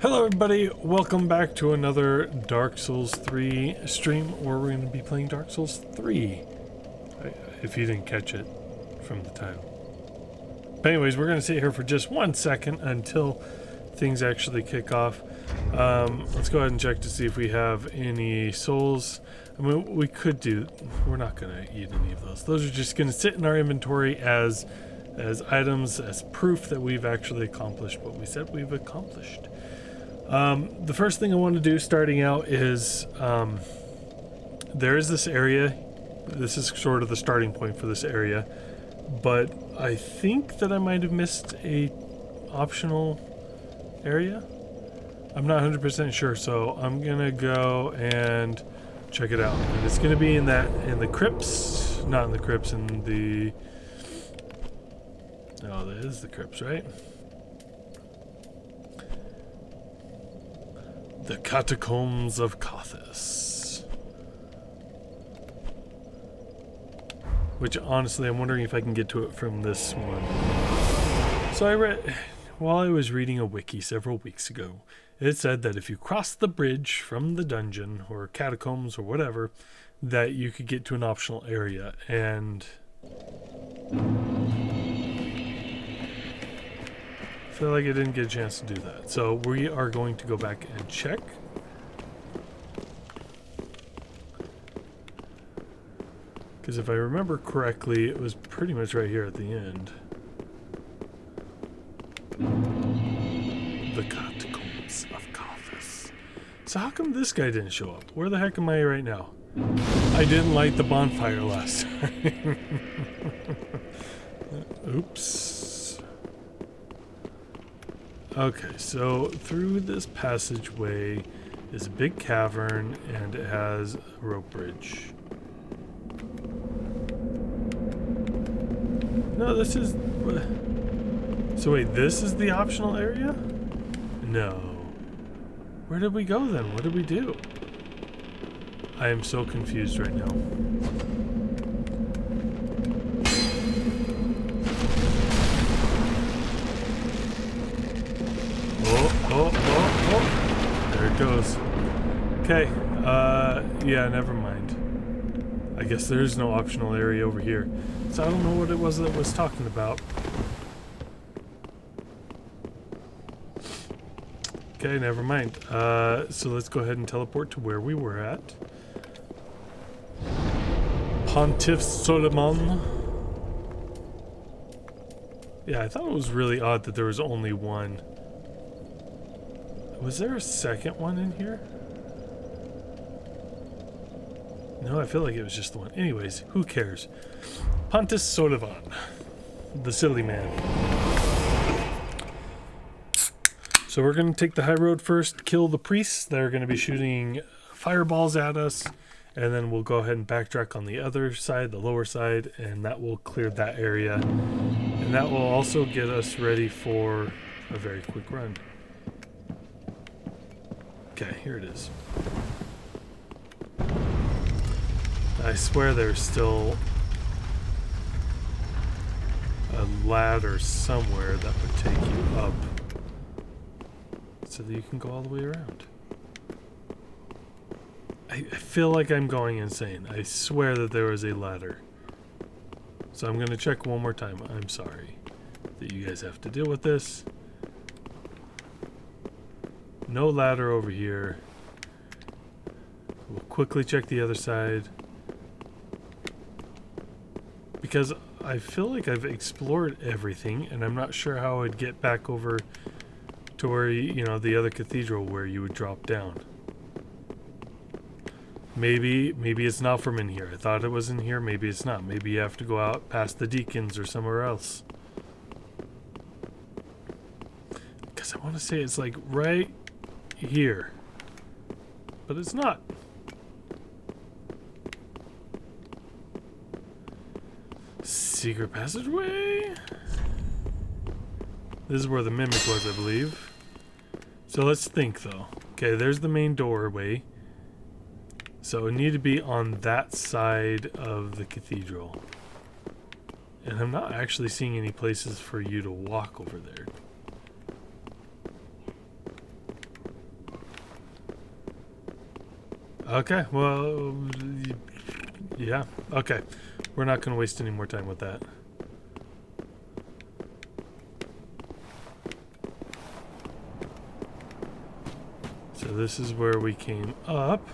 Hello everybody, welcome back to another Dark Souls 3 stream where we're going to be playing Dark Souls 3, if you didn't catch it from the title. But anyways, we're going to sit here for just 1 second until things actually kick off. Let's go ahead and check to see if we have any souls. I mean, we could do, we're not going to eat any of those. Those are just going to sit in our inventory as items, as proof that we've actually accomplished what we said we've accomplished. The first thing I want to do starting out is there is this area. This is sort of the starting point for this area, but I think that I might have missed a optional area. I'm not 100% sure, so I'm gonna go and check it out. And it's gonna be in the crypts, not in the crypts, in the, oh, that is the crypts, right? The Catacombs of Kothis. Which, honestly, I'm wondering if I can get to it from this one. So I read, while I was reading a wiki several weeks ago, it said that if you cross the bridge from the dungeon, or catacombs, or whatever, that you could get to an optional area, and I feel like I didn't get a chance to do that. So we are going to go back and check. Because if I remember correctly, it was pretty much right here at the end. The Catacombs of Kothis. So how come this guy didn't show up? Where the heck am I right now? I didn't light the bonfire last time. Oops. Okay, so through this passageway is a big cavern and it has a rope bridge. No, this is... So wait, this is the optional area? No. Where did we go then? What did we do? I am so confused right now. Oh. There it goes. Okay. Yeah, never mind. I guess there is no optional area over here. So I don't know what it was that was talking about. Okay, never mind. So let's go ahead and teleport to where we were at. Pontiff Solomon. Yeah, I thought it was really odd that there was only one. Was there a second one in here? No, I feel like it was just the one. Anyways, who cares? Pontiff Solomon, the silly man. So we're going to take the high road first, kill the priests. They're going to be shooting fireballs at us, and then we'll go ahead and backtrack on the other side, the lower side, and that will clear that area. And that will also get us ready for a very quick run. Okay, here it is. I swear there's still a ladder somewhere that would take you up so that you can go all the way around. I feel like I'm going insane. I swear that there was a ladder. So I'm going to check one more time. I'm sorry that you guys have to deal with this. No ladder over here. We'll quickly check the other side. Because I feel like I've explored everything, and I'm not sure how I'd get back over to where, you know, the other cathedral where you would drop down. Maybe it's not from in here. I thought it was in here. Maybe it's not. Maybe you have to go out past the deacons or somewhere else. Because I want to say it's like right here. But it's not. Secret passageway? This is where the mimic was, I believe. So let's think, though. Okay, there's the main doorway. So it need to be on that side of the cathedral. And I'm not actually seeing any places for you to walk over there. Okay, well, yeah, okay. We're not going to waste any more time with that. So this is where we came up.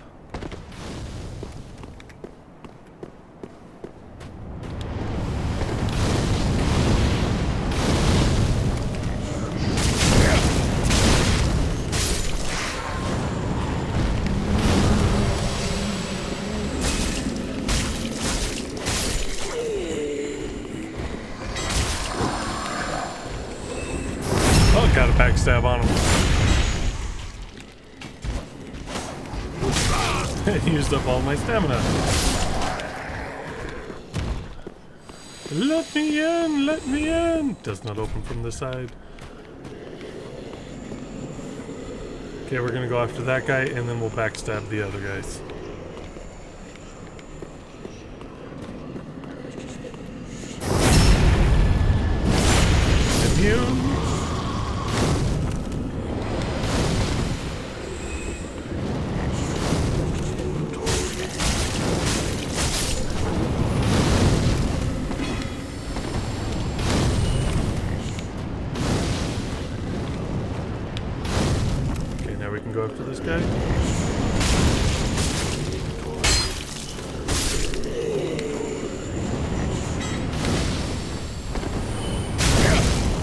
Got a backstab on him. Used up all my stamina. Let me in! Let me in! Does not open from this side. Okay, we're gonna go after that guy and then we'll backstab the other guys. Immune! Go after this guy.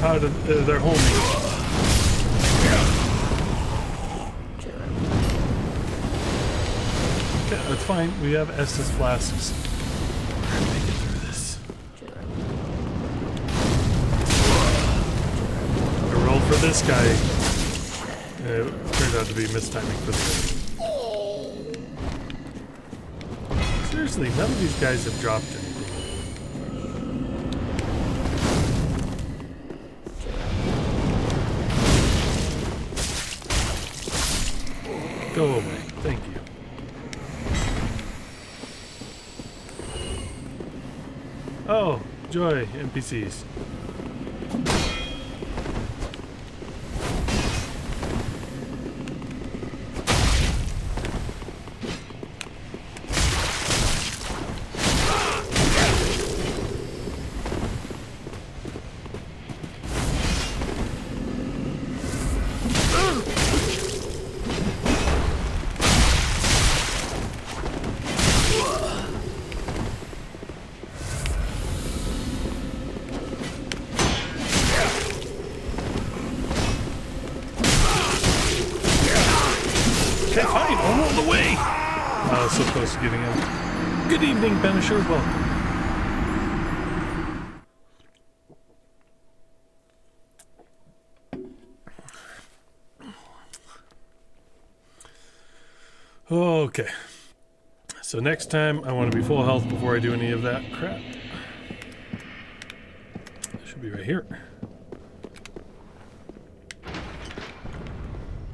How did they're homing? Okay, that's fine. We have Estus flasks. We're gonna make it through this. I rolled for this guy. It turned out to be mistiming for the game. Seriously, none of these guys have dropped anything. Go away. Thank you. Oh, joy, NPCs. Okay, fine, I'm on the way! So close to getting in. Good evening, Banisher, welcome. Okay. So next time, I want to be full health before I do any of that crap. It should be right here.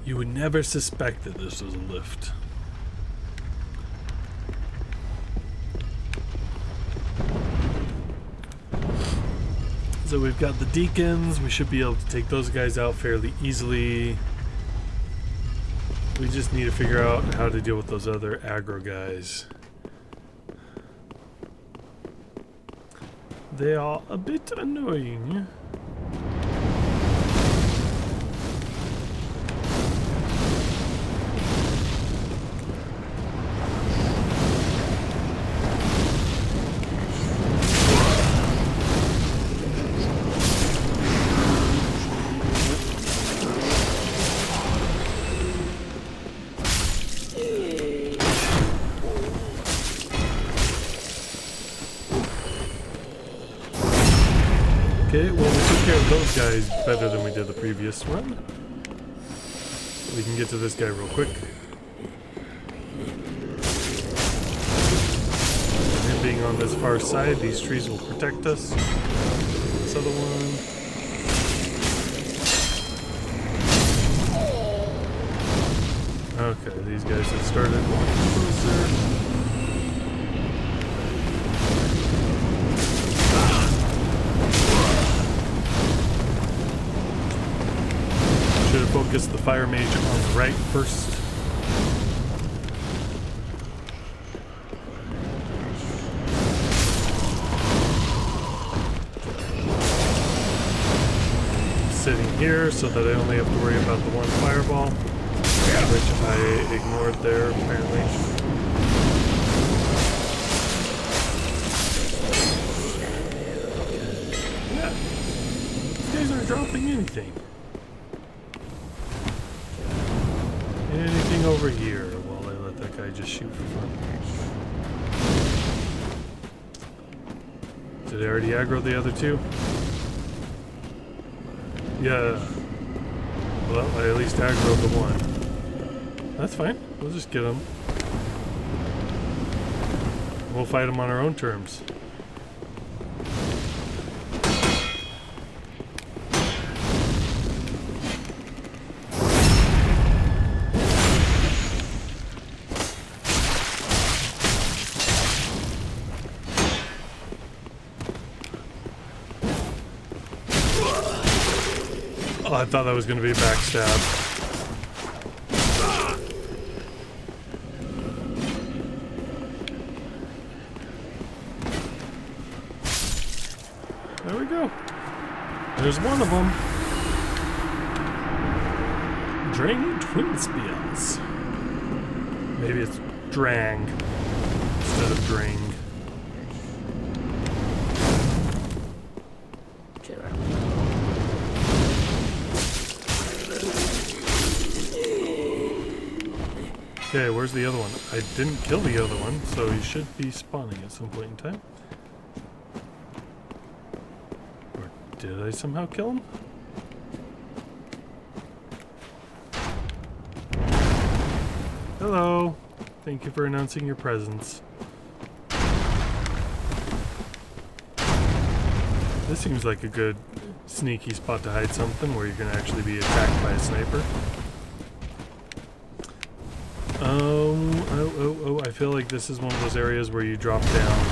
You would never suspect that this was a lift. So we've got the deacons. We should be able to take those guys out fairly easily. We just need to figure out how to deal with those other aggro guys. They are a bit annoying. Okay, well, we took care of those guys better than we did the previous one. We can get to this guy real quick. Him being on this far side, these trees will protect us. This other one. Okay, these guys have started walking closer. Should have focused the fire mage on the right first. sitting here so that I only have to worry about the one fireball, which I ignored there apparently. Yeah, these guys aren't dropping anything. Anything over here while I let that guy just shoot for fun. Did I already aggro the other two? Yeah. Well, I at least aggroed the one. That's fine. We'll just get him. We'll fight him on our own terms. Oh, I thought that was going to be a backstab. There we go. There's one of them. Drang Twin Spears. Maybe it's Drang instead of Drang. Okay, where's the other one? I didn't kill the other one, so he should be spawning at some point in time. Or did I somehow kill him? Hello. Thank you for announcing your presence. This seems like a good sneaky spot to hide something where you're going to actually be attacked by a sniper. Oh, I feel like this is one of those areas where you drop down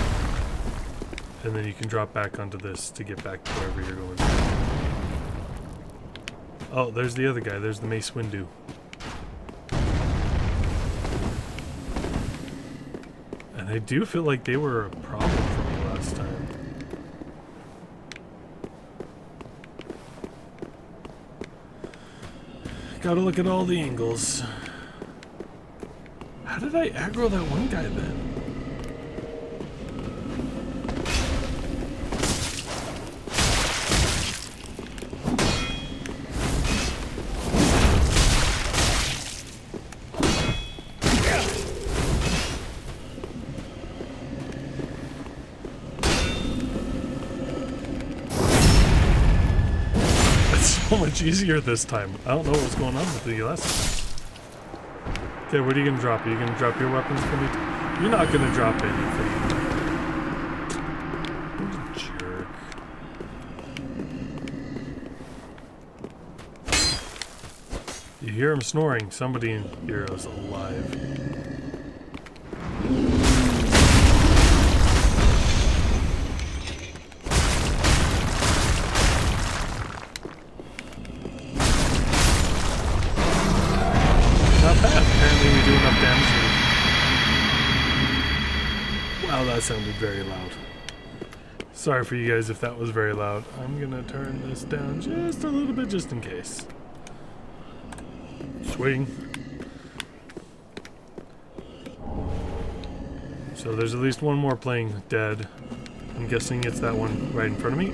and then you can drop back onto this to get back to wherever you're going. Oh, there's the other guy. There's the Mace Windu. And I do feel like they were a problem for me last time. Gotta look at all the angles. How did I aggro that one guy then? It's so much easier this time. I don't know what was going on with the last time. Okay, what are you gonna drop? Are you gonna drop your weapons for me? You're not gonna drop anything. What a jerk. You hear him snoring. Somebody in here is alive. Wow, that sounded very loud. Sorry for you guys if that was very loud. I'm gonna turn this down just a little bit just in case. Swing. So there's at least one more playing dead. I'm guessing it's that one right in front of me.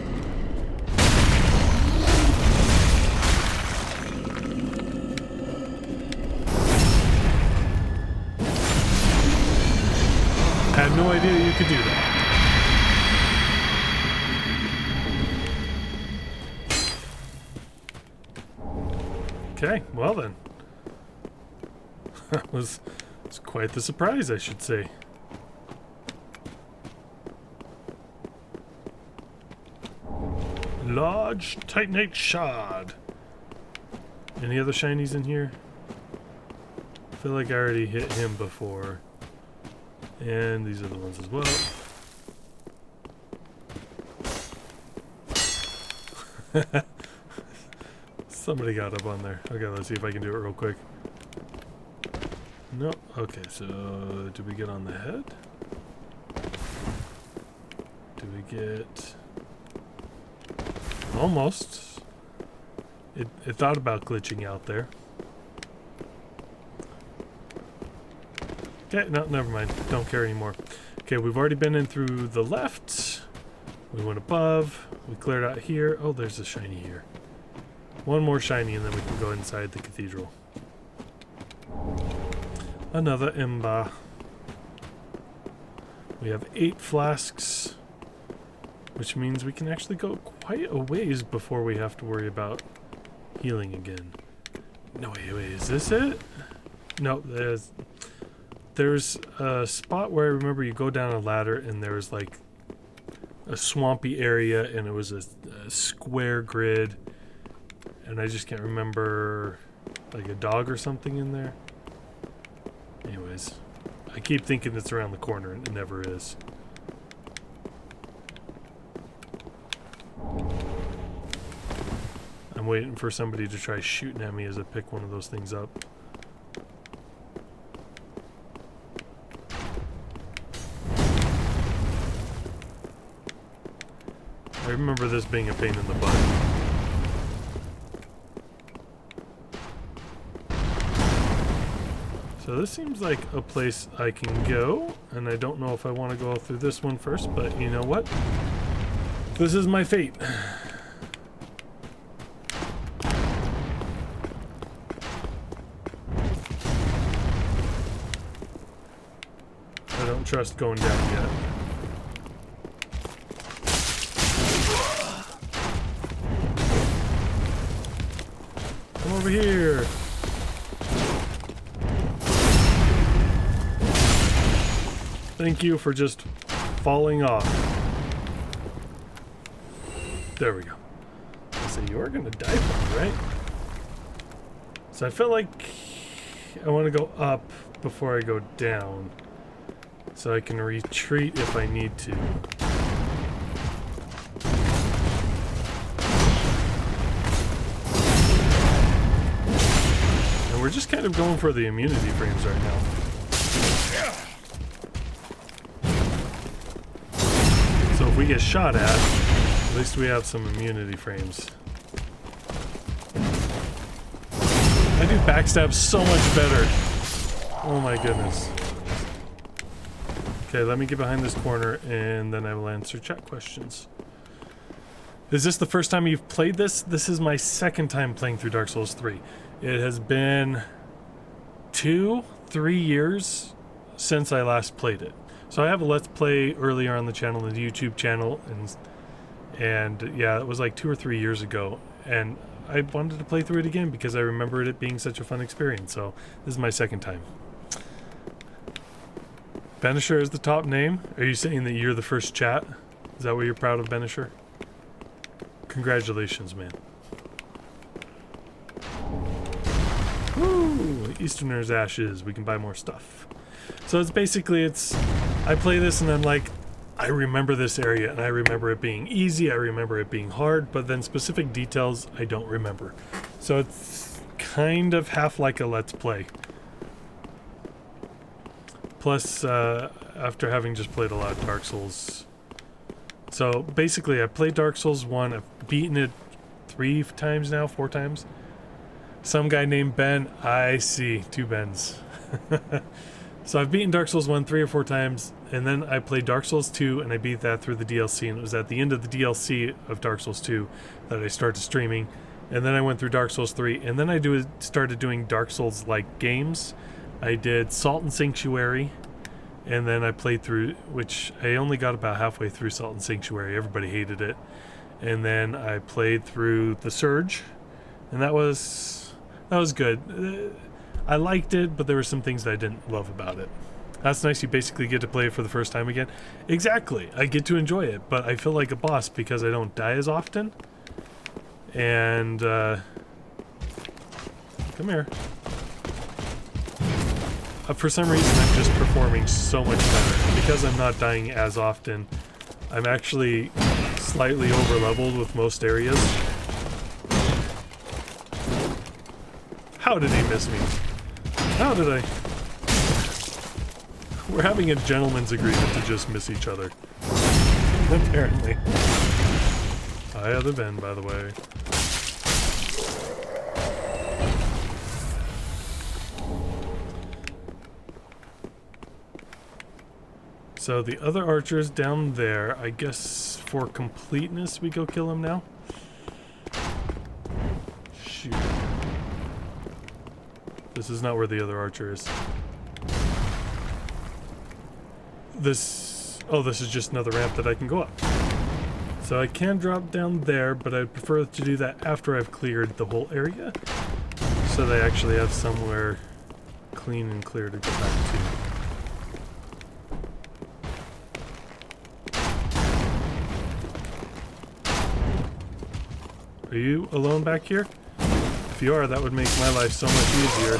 I had no idea you could do that. Okay, well then. That was quite the surprise, I should say. Large Titanite Shard. Any other shinies in here? I feel like I already hit him before. And these are the ones as well. Somebody got up on there. Okay, let's see if I can do it real quick. Nope. Okay, so do we get on the head? Do we get... Almost. It thought about glitching out there. Okay, no, never mind. Don't care anymore. Okay, we've already been in through the left. We went above. We cleared out here. Oh, there's a shiny here. One more shiny and then we can go inside the cathedral. Another Imba. We have 8 flasks, which means we can actually go quite a ways before we have to worry about healing again. No, wait, is this it? No, there's a spot where I remember you go down a ladder and there was like a swampy area and it was a square grid, and I just can't remember, like a dog or something in there. Anyways, I keep thinking it's around the corner and it never is. I'm waiting for somebody to try shooting at me as I pick one of those things up. I remember this being a pain in the butt. So this seems like a place I can go, and I don't know if I want to go through this one first, but you know what? This is my fate. I don't trust going down yet. Come over here. Thank you for just falling off. There we go. So you are gonna die from me, right? So I feel like I want to go up before I go down, so I can retreat if I need to. And we're just kind of going for the immunity frames right now. So if we get shot at least we have some immunity frames. I do backstab so much better. Oh my goodness. Okay, let me get behind this corner and then I will answer chat questions. Is this the first time you've played this? This is my second time playing through Dark Souls 3. It has been 2-3 years since I last played it. So I have a Let's Play earlier on the channel, the YouTube channel, and yeah, it was like 2 or 3 years ago, and I wanted to play through it again because I remembered it being such a fun experience, so this is my second time. Benisher is the top name? Are you saying that you're the first chat? Is that what you're proud of, Benisher? Congratulations, man. Woo! Easterner's Ashes. We can buy more stuff. So it's basically, I play this and I'm like, I remember this area and I remember it being easy, I remember it being hard, but then specific details I don't remember. So it's kind of half like a Let's Play. Plus, after having just played a lot of Dark Souls. So basically I played Dark Souls 1, I've beaten it 3 times now, 4 times. Some guy named Ben, I see, 2 Bens. So I've beaten Dark Souls 1 3 or 4 times, and then I played Dark Souls 2 and I beat that through the DLC, and it was at the end of the DLC of Dark Souls 2 that I started streaming, and then I went through Dark Souls 3, and then I started doing Dark Souls-like games. I did Salt and Sanctuary, and then I played through, which I only got about halfway through Salt and Sanctuary, everybody hated it, and then I played through The Surge, and that was good. I liked it, but there were some things that I didn't love about it. That's nice, you basically get to play it for the first time again. Exactly, I get to enjoy it, but I feel like a boss because I don't die as often. And, come here. For some reason, I'm just performing so much better. And because I'm not dying as often, I'm actually slightly over-leveled with most areas. How did he miss me? How did I? We're having a gentleman's agreement to just miss each other. Apparently. Hi, other Ben, by the way. So the other archer's down there. I guess for completeness we go kill him now. Shoot. This is not where the other archer is. Oh, this is just another ramp that I can go up. So I can drop down there, but I'd prefer to do that after I've cleared the whole area, so that I actually have somewhere clean and clear to go back to. Are you alone back here? If you are, that would make my life so much easier.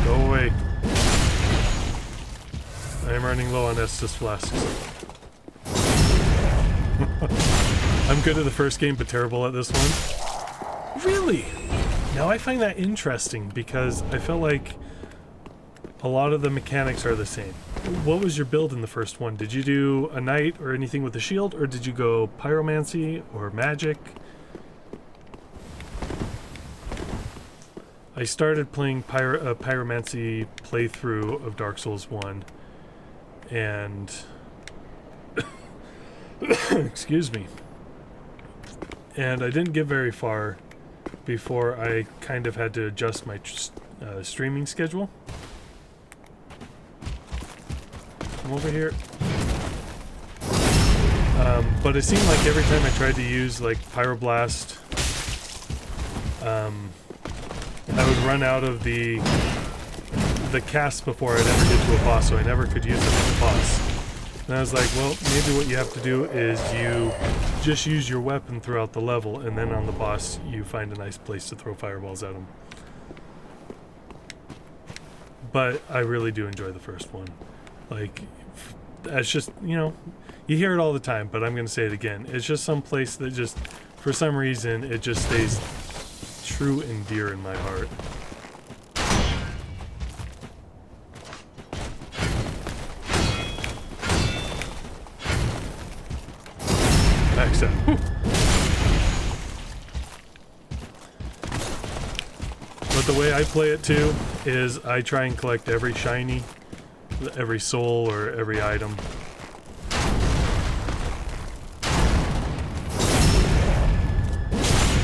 Go away. I am running low on Estus flasks. I'm good at the first game, but terrible at this one. Really? Now I find that interesting because I felt like a lot of the mechanics are the same. What was your build in the first one? Did you do a knight or anything with a shield, or did you go pyromancy or magic? I started playing pyromancy playthrough of Dark Souls 1, and excuse me, and I didn't get very far before I kind of had to adjust my streaming schedule. Come over here. But it seemed like every time I tried to use like Pyroblast, I would run out of the cast before I'd ever get to a boss, so I never could use them on the boss. And I was like, well, maybe what you have to do is you just use your weapon throughout the level, and then on the boss you find a nice place to throw fireballs at them. But I really do enjoy the first one. Like, that's just, you know, you hear it all the time, but I'm going to say it again. It's just some place that just, for some reason, it just stays true and dear in my heart. Max out. But the way I play it too is I try and collect every shiny, every soul, or every item.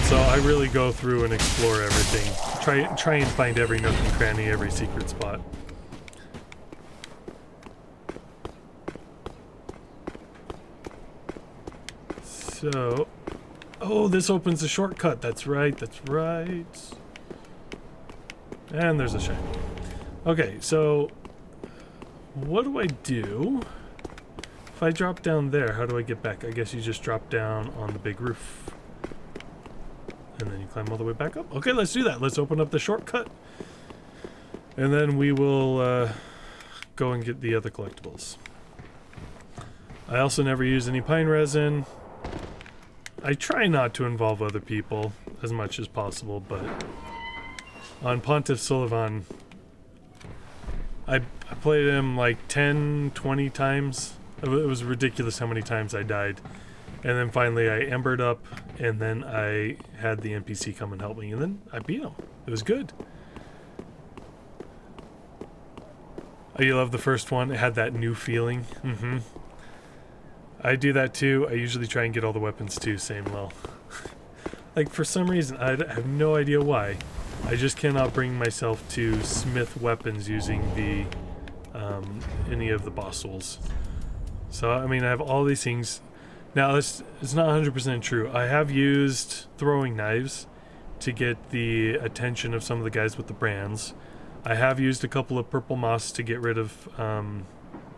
So I really go through and explore everything. Try and find every nook and cranny, every secret spot. So, oh, this opens a shortcut. That's right, that's right. And there's a shiny. Okay, so what do I do? If I drop down there, how do I get back? I guess you just drop down on the big roof. And then you climb all the way back up. Okay, let's do that. Let's open up the shortcut. And then we will go and get the other collectibles. I also never use any pine resin. I try not to involve other people as much as possible, but on Pontiff Sullivan, I played him like 10, 20 times. It was ridiculous how many times I died. And then finally I embered up, and then I had the NPC come and help me, and then I beat him. It was good. Oh, you love the first one? It had that new feeling. Mm-hmm. I do that too. I usually try and get all the weapons too, same level. Like, for some reason, I have no idea why. I just cannot bring myself to smith weapons using the any of the boss souls. So, I mean, I have all these things. Now, it's not 100% true. I have used throwing knives to get the attention of some of the guys with the brands. I have used a couple of purple moss to get rid of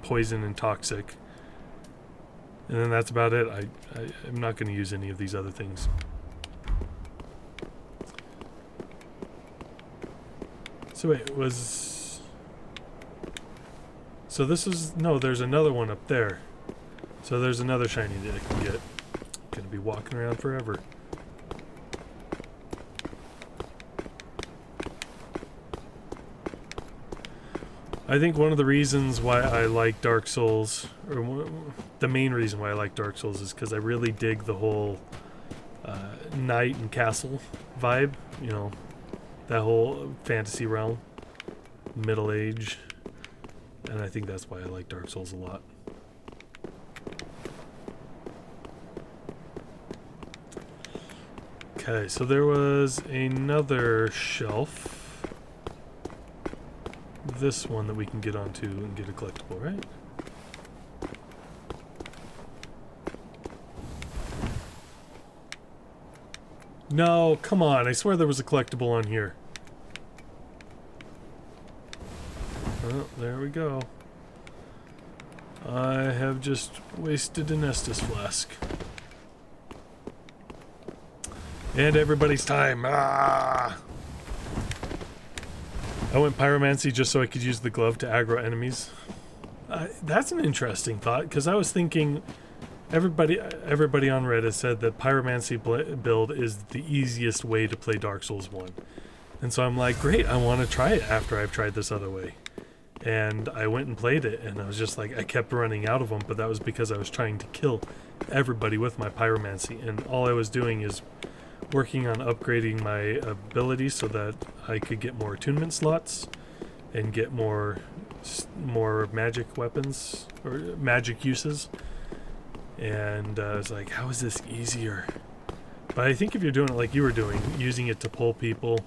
poison and toxic. And then that's about it. I'm not going to use any of these other things. So wait, so this is... No, there's another one up there. So there's another shiny that I can get. Gonna be walking around forever. I think one of the reasons why I like Dark Souls, or the main reason why I like Dark Souls, is because I really dig the whole knight and castle vibe, you know, that whole fantasy realm, middle age, and I think that's why I like Dark Souls a lot. Okay, so there was another shelf. This one that we can get onto and get a collectible, right? No, come on. I swear there was a collectible on here. Oh, there we go. I have just wasted an Estus flask. And everybody's time. Ah! I went pyromancy just so I could use the glove to aggro enemies. That's an interesting thought, because I was thinking everybody on Reddit said that pyromancy build is the easiest way to play Dark Souls 1. And so I'm like, great, I want to try it after I've tried this other way. And I went and played it, and I was just like, I kept running out of them, but that was because I was trying to kill everybody with my pyromancy, and all I was doing is working on upgrading my abilities so that I could get more attunement slots and get more magic weapons or magic uses. And I was like, how is this easier? But I think if you're doing it like you were doing, using it to pull people,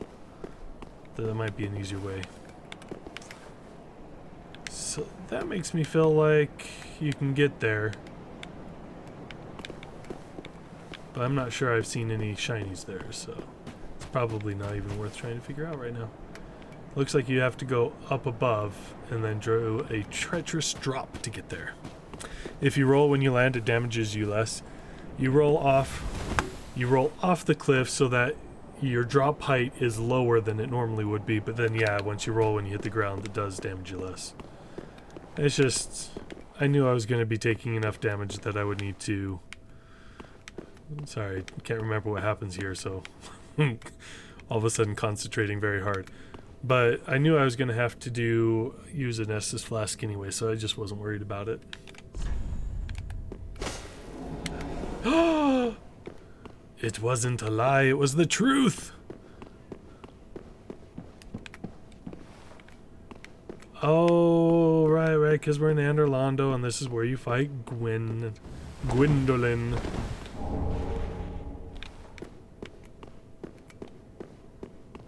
that might be an easier way. So that makes me feel like you can get there. But I'm not sure I've seen any shinies there, so it's probably not even worth trying to figure out right now. Looks like you have to go up above and then do a treacherous drop to get there. If you roll when you land, it damages you less. You roll off the cliff so that your drop height is lower than it normally would be, but then yeah, once you roll when you hit the ground, it does damage you less. It's just, I knew I was going to be taking enough damage that I would need to... Sorry, I can't remember what happens here, so all of a sudden concentrating very hard. But I knew I was going to have to use an Estus flask anyway, so I just wasn't worried about it. It wasn't a lie, it was the truth! Oh, right, because we're in Anor Londo, and this is where you fight Gwendolyn.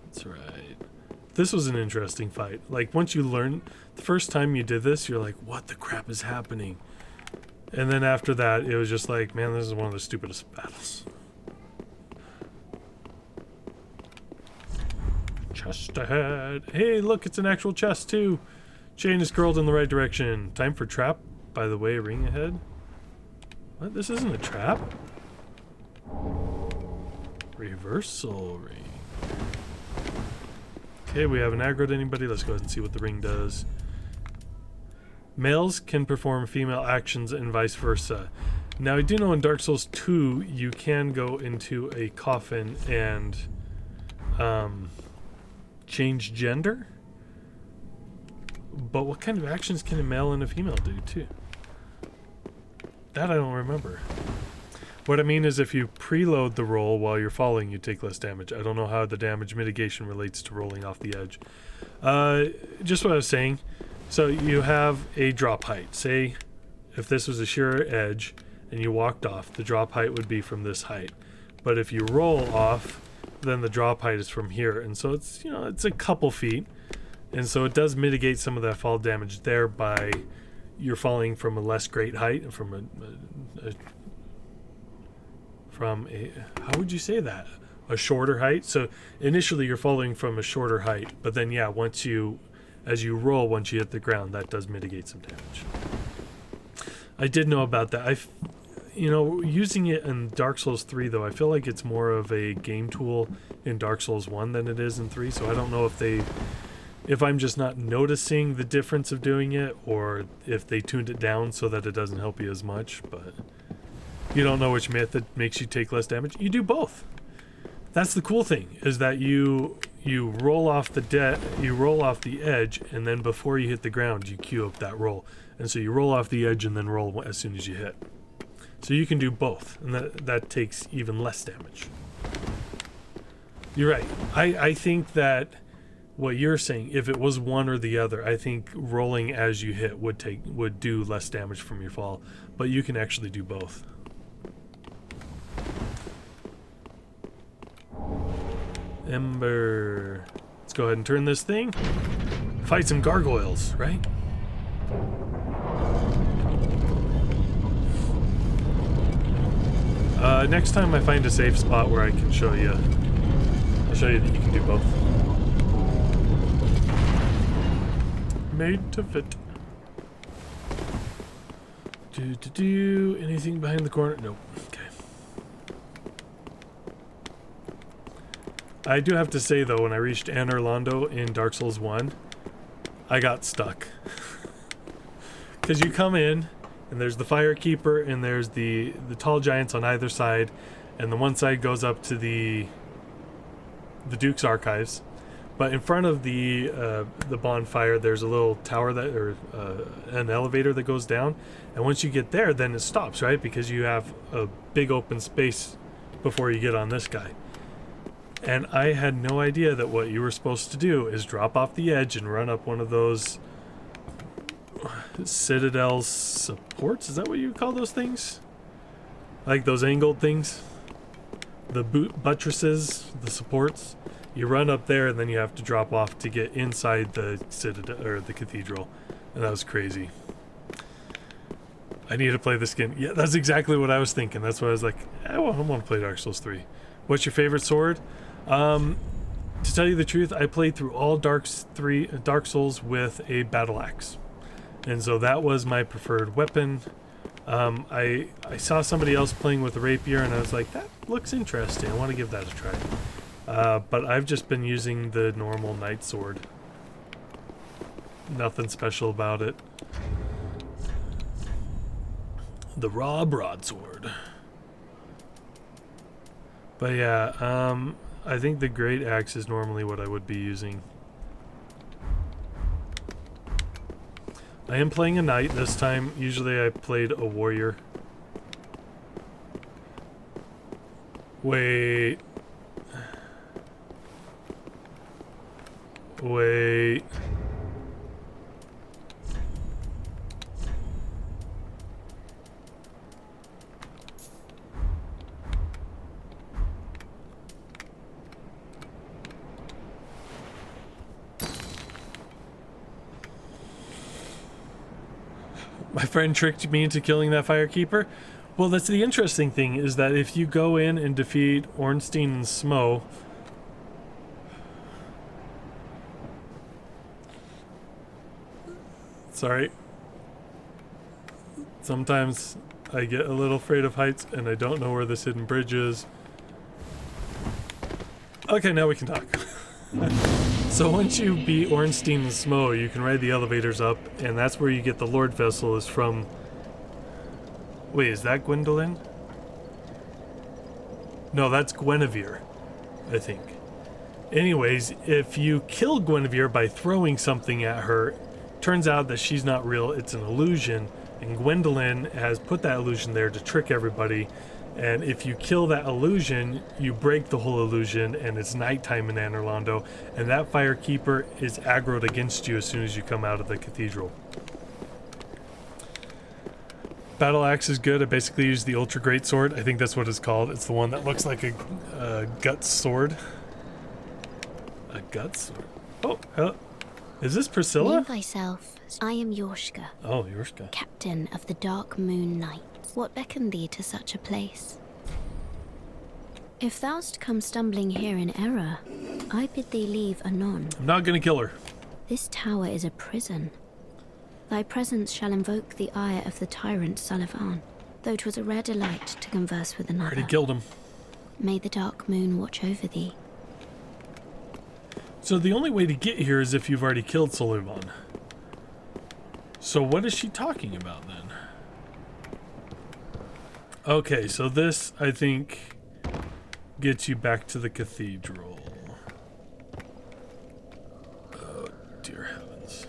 That's right. This was an interesting fight. Like, once you learn, the first time you did this, you're like, what the crap is happening? And then after that, it was just like, man, this is one of the stupidest battles. Chest ahead. Hey, look, it's an actual chest, too. Chain is curled in the right direction. Time for trap, by the way, ring ahead. What? This isn't a trap? Reversal ring. Okay, we haven't aggroed anybody. Let's go ahead and see what the ring does. Males can perform female actions and vice versa. Now, I do know in Dark Souls 2, you can go into a coffin and change gender. But what kind of actions can a male and a female do, too? That I don't remember. What I mean is if you preload the roll while you're falling, you take less damage. I don't know how the damage mitigation relates to rolling off the edge. Just what I was saying. So you have a drop height. Say if this was a sheer edge and you walked off, the drop height would be from this height. But if you roll off, then the drop height is from here. And so it's, you know, it's a couple feet. And so it does mitigate some of that fall damage there by you're falling from a less great height, from a how would you say that? A shorter height. So initially you're falling from a shorter height, but then yeah, as you roll, once you hit the ground, that does mitigate some damage. I did know about that. Using it in Dark Souls 3 though, I feel like it's more of a game tool in Dark Souls 1 than it is in 3, so I don't know if I'm just not noticing the difference of doing it, or if they tuned it down so that it doesn't help you as much, but you don't know which method makes you take less damage. You do both. That's the cool thing, is that you roll off the edge, and then before you hit the ground, you queue up that roll. And so you roll off the edge and then roll as soon as you hit. So you can do both, and that takes even less damage. You're right. I think that what you're saying, if it was one or the other, I think rolling as you hit would do less damage from your fall, but you can actually do both. Ember. Let's go ahead and turn this thing. Fight some gargoyles, right? Next time I find a safe spot where I can show you, I'll show you that you can do both. Made to fit. Anything behind the corner? Nope. Okay. I do have to say though, when I reached Anor Londo in Dark Souls 1, I got stuck. Because you come in, and there's the Firekeeper, and there's the tall giants on either side, and the one side goes up to the Duke's Archives. But in front of the bonfire, there's a little tower or an elevator that goes down, and once you get there, then it stops, right? Because you have a big open space before you get on this guy. And I had no idea that what you were supposed to do is drop off the edge and run up one of those Citadel supports. Is that what you call those things? Like those angled things? The buttresses, the supports. You run up there and then you have to drop off to get inside the Citadel or the cathedral. And that was crazy. I need to play this game. Yeah, that's exactly what I was thinking. That's why I was like, I want to play Dark Souls 3. What's your favorite sword? To tell you the truth, I played through all Dark Souls with a battle axe. And so that was my preferred weapon. I saw somebody else playing with a rapier and I was like, that looks interesting. I want to give that a try. But I've just been using the normal knight sword. Nothing special about it. The raw broadsword. But yeah, I think the great axe is normally what I would be using. I am playing a knight this time. Usually I played a warrior. Wait. My friend tricked me into killing that Firekeeper. Well, that's the interesting thing, is that if you go in and defeat Ornstein and Smo, sorry, sometimes I get a little afraid of heights and I don't know where this hidden bridge is. Okay, now we can talk. So once you beat Ornstein and Smo, you can ride the elevators up, and that's where you get the Lord Vessel is from. Wait, is that Gwendolyn? No, that's Guinevere, I think. Anyways, if you kill Guinevere by throwing something at her, turns out that she's not real, it's an illusion, and Gwendolyn has put that illusion there to trick everybody. And if you kill that illusion, you break the whole illusion, and it's nighttime in Anor Londo, and that Firekeeper is aggroed against you as soon as you come out of the cathedral. Battle Axe is good. I basically use the Ultra Great Sword. I think that's what it's called. It's the one that looks like a gut sword. A gut sword? Oh, hello. Is this Priscilla? Name thyself. I am Yorshka. Oh, Yorshka. Captain of the Dark Moon Knight. What beckoned thee to such a place? If thou'st come stumbling here in error, I bid thee leave anon. I'm not gonna kill her. This tower is a prison. Thy presence shall invoke the ire of the tyrant Sullivan, though 'twas a rare delight to converse with another. Already killed him. May the dark moon watch over thee. So the only way to get here is if you've already killed Sullivan. So what is she talking about then? Okay, so this, I think, gets you back to the cathedral. Oh, dear heavens.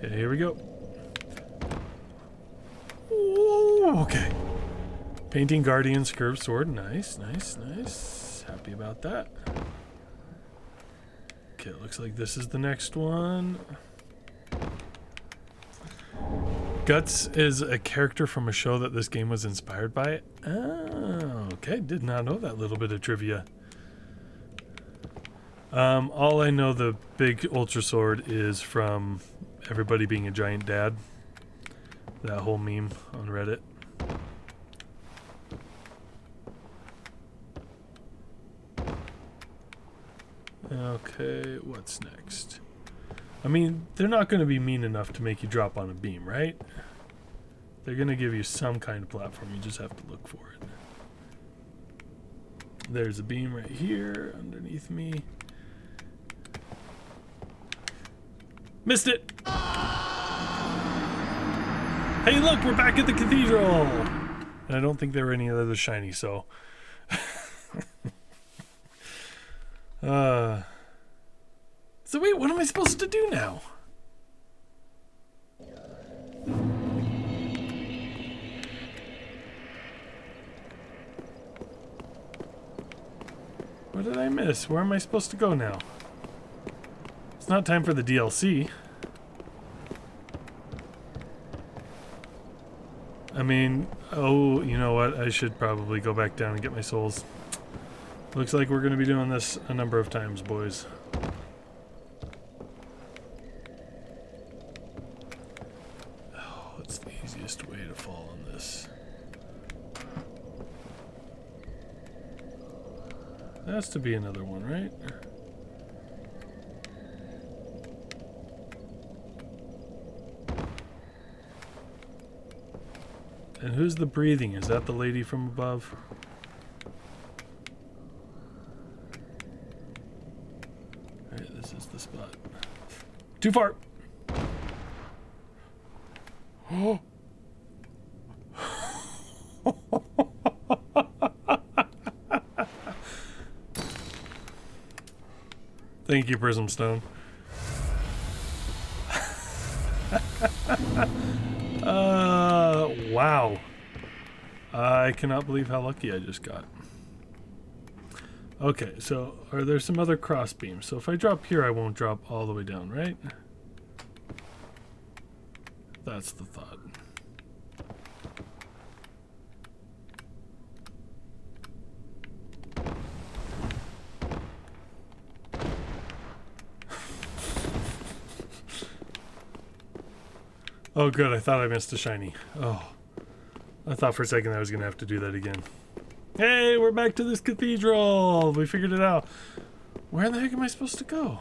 Okay, here we go. Ooh, okay. Painting Guardian's curved sword. Nice, nice, nice. Happy about that. Okay, it looks like this is the next one. Guts is a character from a show that this game was inspired by. Oh, okay. Did not know that little bit of trivia. All I know the big Ultra Sword is from everybody being a giant dad. That whole meme on Reddit. Okay, what's next? I mean, they're not going to be mean enough to make you drop on a beam, right? They're going to give you some kind of platform. You just have to look for it. There's a beam right here underneath me. Missed it! Hey, look, we're back at the cathedral! And I don't think there were any other shiny, so... So wait, what am I supposed to do now? What did I miss? Where am I supposed to go now? It's not time for the DLC. I mean, oh, you know what? I should probably go back down and get my souls. Looks like we're going to be doing this a number of times, boys. Oh, what's the easiest way to fall on this? There has to be another one, right? And who's the breathing? Is that the lady from above? Alright, this is the spot. Too far! Oh! Thank you, Prism Stone. Wow. I cannot believe how lucky I just got. Okay, so are there some other cross beams? So if I drop here, I won't drop all the way down, right? That's the thought. Oh good, I thought I missed a shiny. Oh. I thought for a second I was going to have to do that again. Hey, we're back to this cathedral! We figured it out. Where in the heck am I supposed to go?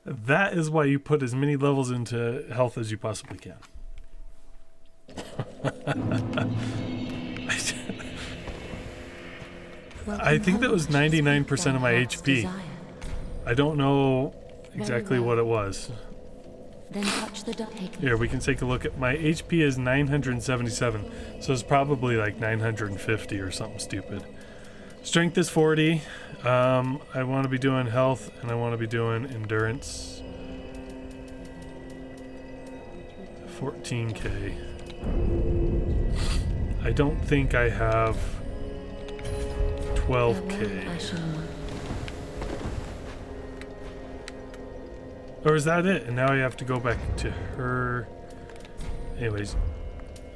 That is why you put as many levels into health as you possibly can. I think that was 99% of my HP. I don't know exactly what it was. Then touch the duck. Here, we can take a look at my HP is 977, so it's probably like 950 or something stupid. Strength is 40. I want to be doing health and I want to be doing endurance. 14k. I don't think I have 12k. Or is that it? And now I have to go back to her. Anyways.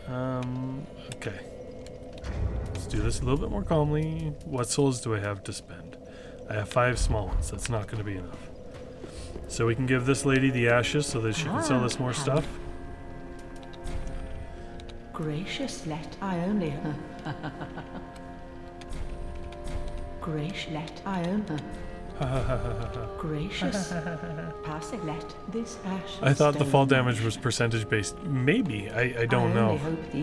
Okay. Let's do this a little bit more calmly. What souls do I have to spend? I have 5 small ones. That's not going to be enough. So we can give this lady the ashes so that she can sell us more stuff. Gracious, let I only Gracious, let I only Gracious, pass it, let this ash. I thought the fall damage was percentage based. Maybe. I don't know.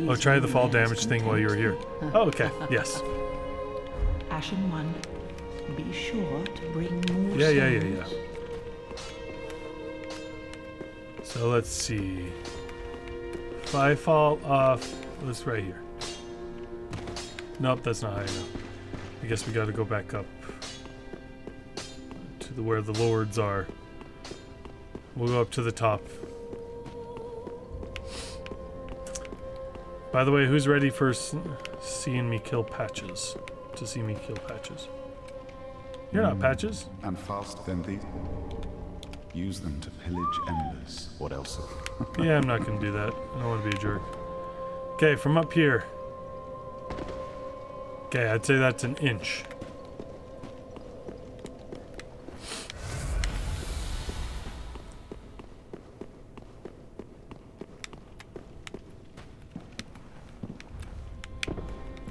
Oh, try the fall damage thing while you were here. Oh, okay. Yes. Ashen one, be sure to bring more Yeah. So let's see. If I fall off, this right here. Nope, that's not high enough. I guess we gotta go back up to where the lords are. We'll go up to the top. By the way, who's ready for seeing me kill Patches? To see me kill Patches. You're not Patches. And fast then these. Use them to pillage embers. What else? Yeah, I'm not gonna do that. I don't want to be a jerk. Okay, from up here. Okay, I'd say that's an inch.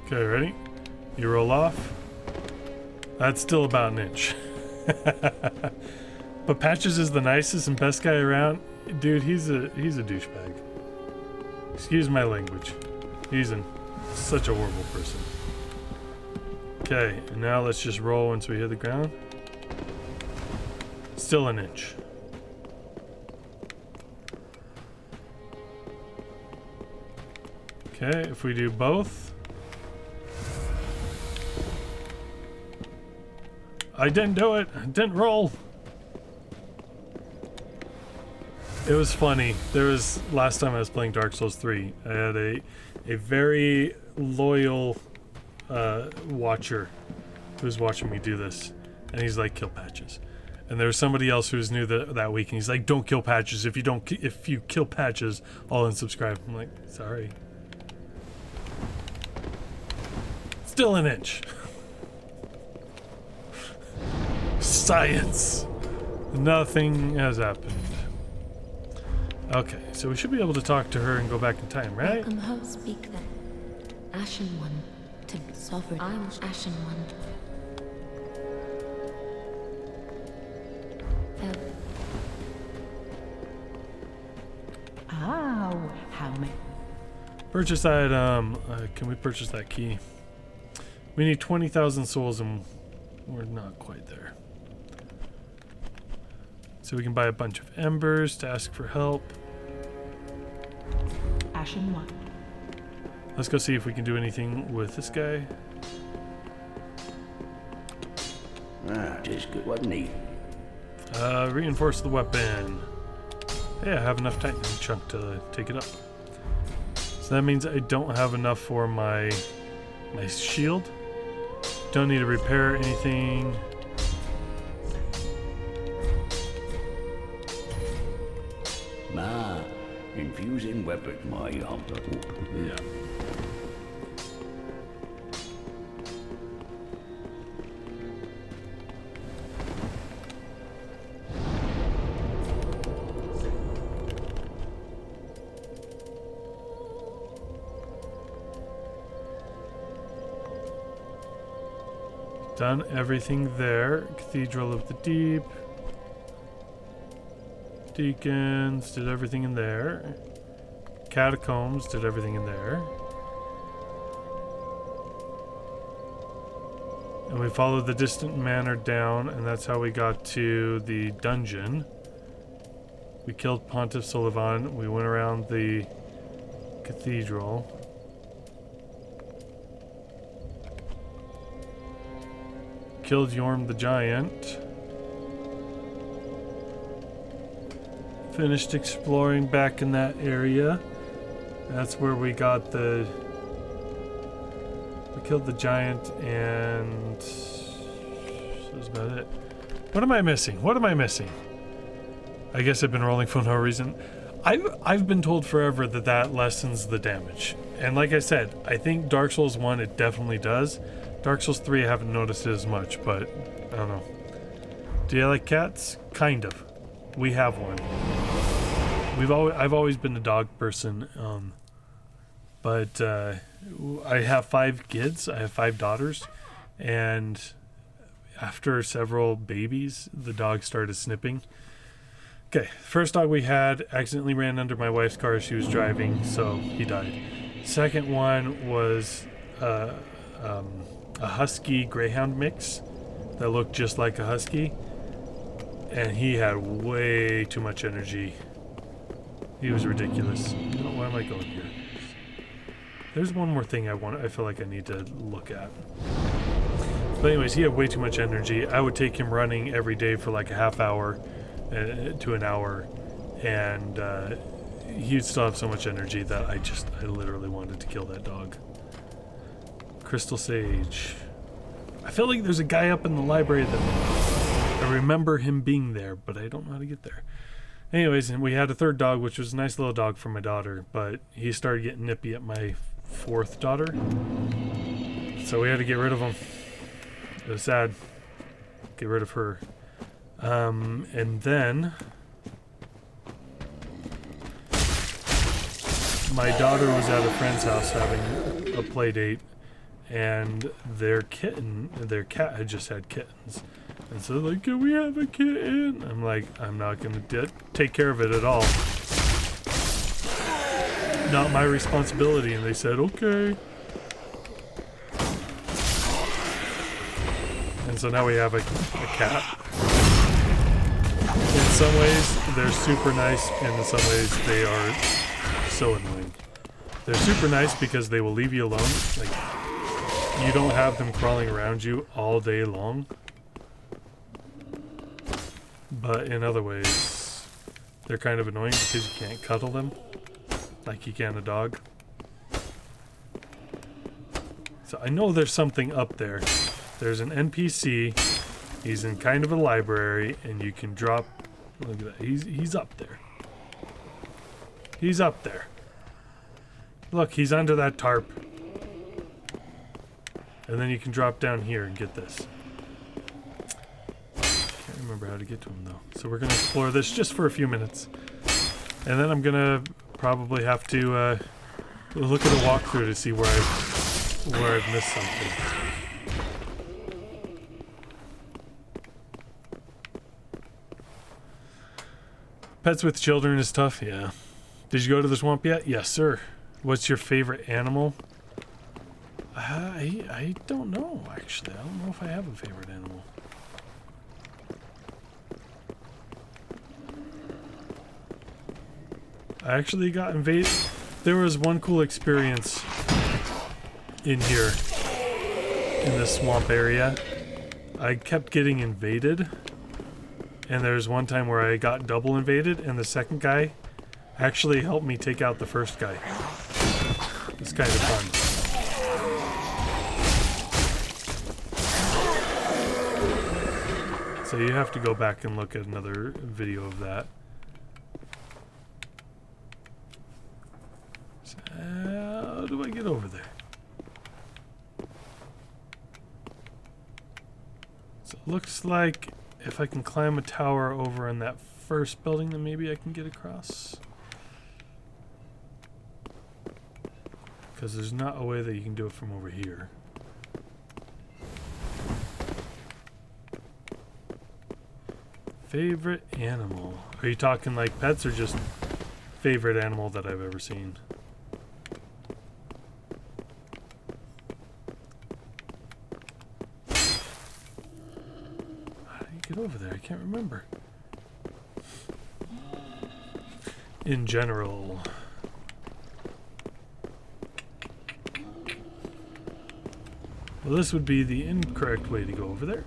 Okay, ready? You roll off. That's still about an inch. But Patches is the nicest and best guy around. Dude, he's a douchebag. Excuse my language. He's such a horrible person. Okay, and now let's just roll once we hit the ground. Still an inch. Okay, if we do both. I didn't do it. I didn't roll. It was funny. There was last time I was playing Dark Souls 3. I had a very loyal watcher who was watching me do this, and he's like, "Kill Patches." And there was somebody else who was new that week, and he's like, "Don't kill Patches. If you kill Patches, I'll unsubscribe." I'm like, "Sorry." Still an inch. Science. Nothing has happened. Okay, so we should be able to talk to her and go back in time, right? Welcome home, speak then. Ashen One to Sovereign. I'm Ashen One. Oh, how many? Purchase item. Can we purchase that key? We need 20,000 souls and we're not quite there. So we can buy a bunch of embers to ask for help. Ashen One. Let's go see if we can do anything with this guy. Just good, wasn't he? Reinforce the weapon. Yeah, I have enough Titan chunk to take it up. So that means I don't have enough for my shield. Don't need to repair anything. Infusing weapon, my hunter. Yeah. Done everything there. Cathedral of the Deep. Deacons, did everything in there. Catacombs, did everything in there. And we followed the distant manor down, and that's how we got to the dungeon. We killed Pontiff Sullivan. We went around the cathedral. Killed Yorm the Giant. Finished exploring back in that area. That's where we got we killed the giant, and that's about it. What am I missing? What am I missing? I guess I've been rolling for no reason. I've been told forever that lessens the damage. And like I said, I think Dark Souls 1 it definitely does. Dark Souls 3 I haven't noticed it as much, but I don't know. Do you like cats? Kind of. We have one. I've always been a dog person, but I have 5 kids. I have 5 daughters, and after several babies, the dog started snipping. Okay, first dog we had accidentally ran under my wife's car as she was driving, so he died. Second one was a husky greyhound mix that looked just like a husky, and he had way too much energy. He was ridiculous. Why am I going here? There's one more thing I feel like I need to look at. But anyways, he had way too much energy. I would take him running every day for like a half hour to an hour, and he'd still have so much energy that I literally wanted to kill that dog. Crystal Sage. I feel like there's a guy up in the library that I remember him being there, but I don't know how to get there. Anyways, and we had a third dog, which was a nice little dog for my daughter, but he started getting nippy at my fourth daughter, so we had to get rid of him. It was sad. Get rid of her. And then my daughter was at a friend's house having a play date, and their cat had just had kittens. And so like, can we have a kitten? I'm like, I'm not gonna take care of it at all. Not my responsibility. And they said, okay. And so now we have a cat. In some ways, they're super nice, and in some ways, they are so annoying. They're super nice because they will leave you alone. Like, you don't have them crawling around you all day long. But in other ways, they're kind of annoying because you can't cuddle them like you can a dog. So I know there's something up there. There's an NPC. He's in kind of a library, and you can drop. Look at that. He's up there. He's up there. Look, he's under that tarp. And then you can drop down here and get this. Can't remember how to get to him though. So we're gonna explore this just for a few minutes, and then I'm gonna probably have to look at a walkthrough to see where I've missed something. Pets with children is tough, yeah. Did you go to the swamp yet? Yes, sir. What's your favorite animal? I don't know, actually. I don't know if I have a favorite animal. I actually got invaded. There was one cool experience in here, in this swamp area. I kept getting invaded. And there's one time where I got double invaded, and the second guy actually helped me take out the first guy. It's kind of fun. So you have to go back and look at another video of that. So how do I get over there? So it looks like if I can climb a tower over in that first building, then maybe I can get across. Because there's not a way that you can do it from over here. Favorite animal? Are you talking like pets or just favorite animal that I've ever seen? Get over there, I can't remember. In general. Well, this would be the incorrect way to go over there,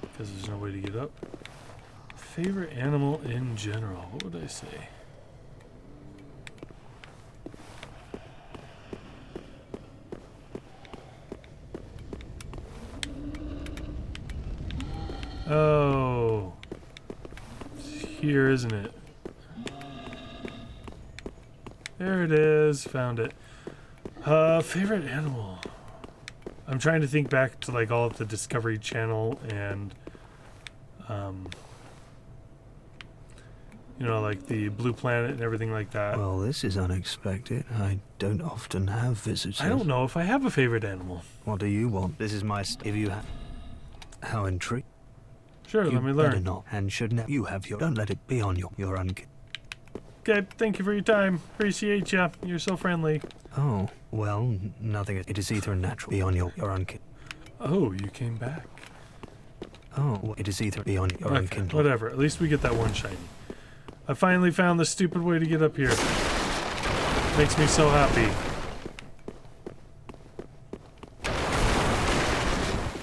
because there's no way to get up. Favorite animal in general, what would I say? Oh, it's here, isn't it? There it is. Found it. Favorite animal. I'm trying to think back to like all of the Discovery Channel and, you know, like the Blue Planet and everything like that. Well, this is unexpected. I don't often have visitors. I don't know if I have a favorite animal. What do you want? This is my if you have. How intriguing. Sure, let me learn. Not, and should never. You have your. Don't let it be on your unkin. Okay, thank you for your time. Appreciate ya. You're so friendly. Oh, well, nothing. It is either natural be on your unkin. Oh, you came back. Oh, it is either be on your unkin. Whatever. At least we get that one shiny. I finally found the stupid way to get up here. Makes me so happy.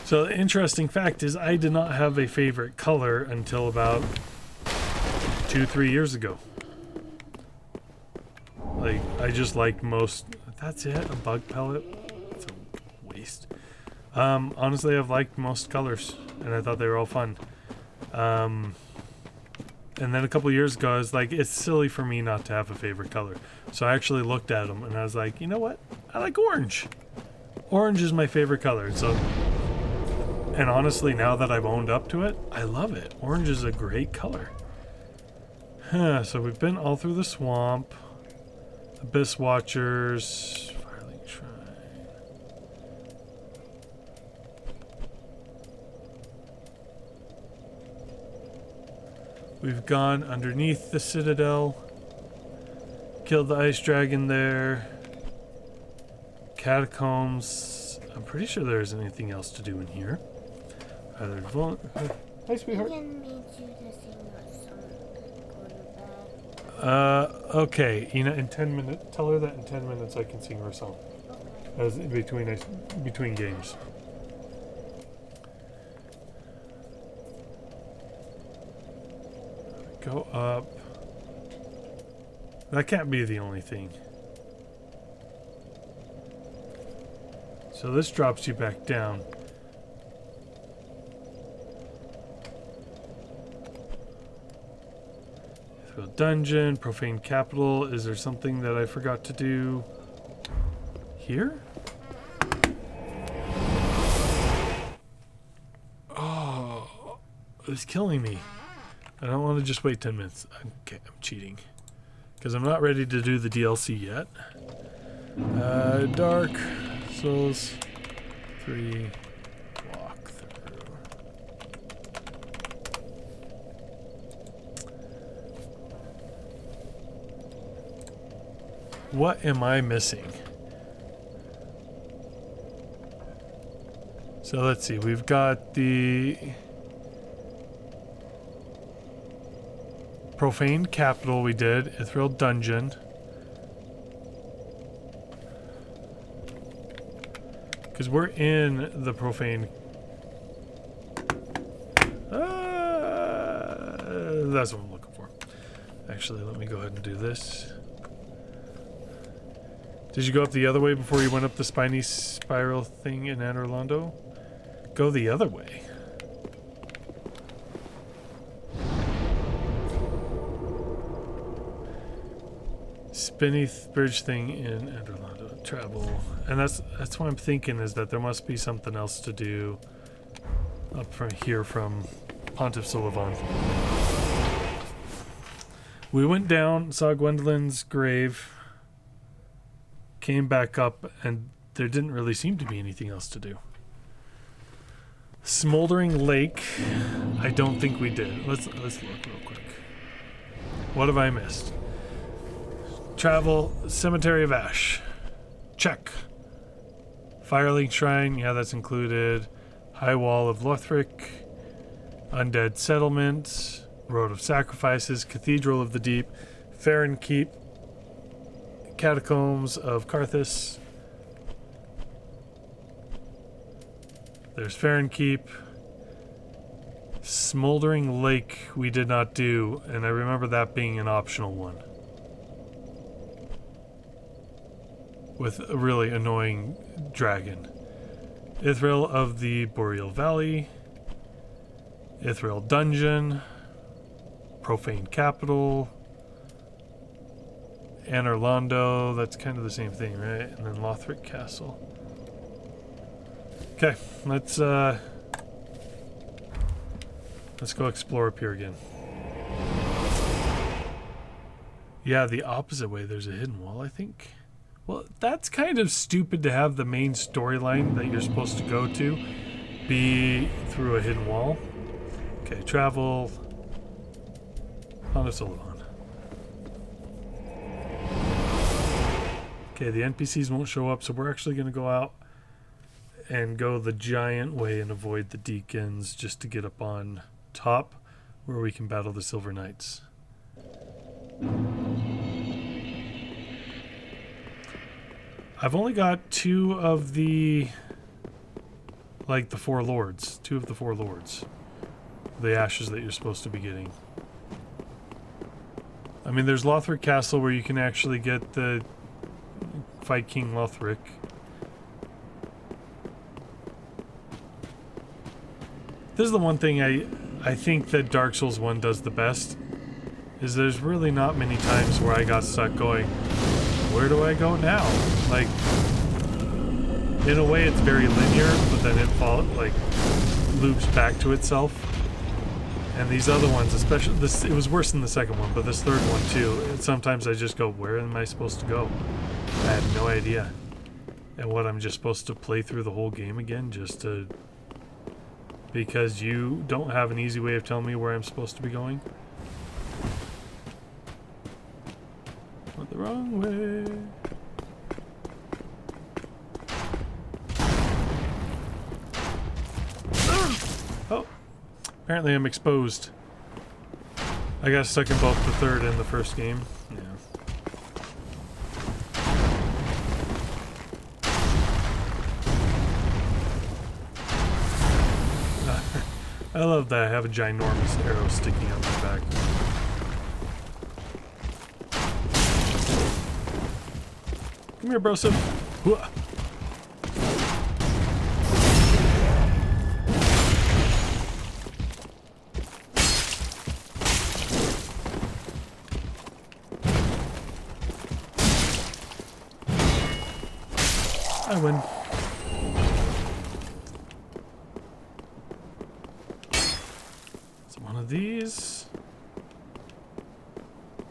So the interesting fact is I did not have a favorite color until about 2-3 years ago. Like, I just liked most... That's it? A bug pellet? It's a waste. Honestly, I've liked most colors, and I thought they were all fun. And then a couple years ago, I was like, it's silly for me not to have a favorite color. So I actually looked at them, and I was like, you know what? I like orange. Orange is my favorite color. So, and honestly, now that I've owned up to it, I love it. Orange is a great color. So we've been all through the swamp. Abyss Watchers. Firelink Shrine. We've gone underneath the Citadel. Killed the ice dragon there. Catacombs. I'm pretty sure there isn't anything else to do in here. Either hi, sweetheart. Okay. You know, in 10 minutes, tell her that in 10 minutes I can sing her a song. As between games. Go up. That can't be the only thing. So this drops you back down. Dungeon, Profane Capital. Is there something that I forgot to do here? Oh, it's killing me. I don't want to just wait 10 minutes. Okay, I'm cheating. Because I'm not ready to do the DLC yet. Dark Souls 3 walkthrough. What am I missing? So let's see. We've got the Profane Capital we did. Irithyll Dungeon. Because we're in the Profane... that's what I'm looking for. Actually, let me go ahead and do this. Did you go up the other way before you went up the spiny spiral thing in Anor Londo? Go the other way. Spinny bridge thing in Anor Londo. Travel. And that's what I'm thinking, is that there must be something else to do up from here from Pontiff Sulivan. We went down, saw Gwendolyn's grave, came back up, and there didn't really seem to be anything else to do. Smoldering Lake, I don't think we did. Let's look real quick. What have I missed? Travel, Cemetery of Ash. Check. Firelink Shrine, yeah, that's included. High Wall of Lothric. Undead Settlement. Road of Sacrifices. Cathedral of the Deep. Farron Keep. Catacombs of Karthus. There's Farron Keep. Smoldering Lake we did not do, and I remember that being an optional one. With a really annoying dragon. Irithyll of the Boreal Valley. Irithyll Dungeon. Profane Capital. Anor Londo, that's kind of the same thing, right? And then Lothric Castle. Okay, let's go explore up here again. Yeah, the opposite way, there's a hidden wall, I think. Well, that's kind of stupid to have the main storyline that you're supposed to go to be through a hidden wall. Okay, travel. Pontiff Sulivan. Okay, the NPCs won't show up, so we're actually going to go out and go the giant way and avoid the deacons just to get up on top where we can battle the Silver Knights. I've only got two of the... like the four lords. Two of the four lords. The ashes that you're supposed to be getting. I mean, there's Lothric Castle where you can actually get the... fight King Lothric. This is the one thing I think that Dark Souls 1 does the best. Is there's really not many times where I got stuck going, where do I go now? Like, in a way it's very linear, but then it loops back to itself. And these other ones, especially this, it was worse than the second one, but this third one too. Sometimes I just go, where am I supposed to go? I have no idea. And what, I'm just supposed to play through the whole game again just to... because you don't have an easy way of telling me where I'm supposed to be going? Went the wrong way. Oh, apparently I'm exposed. I got stuck in both the third and the first game. Yeah. I love that I have a ginormous arrow sticking out my back. Come here, Broseph. Hooah. I win. It's one of these.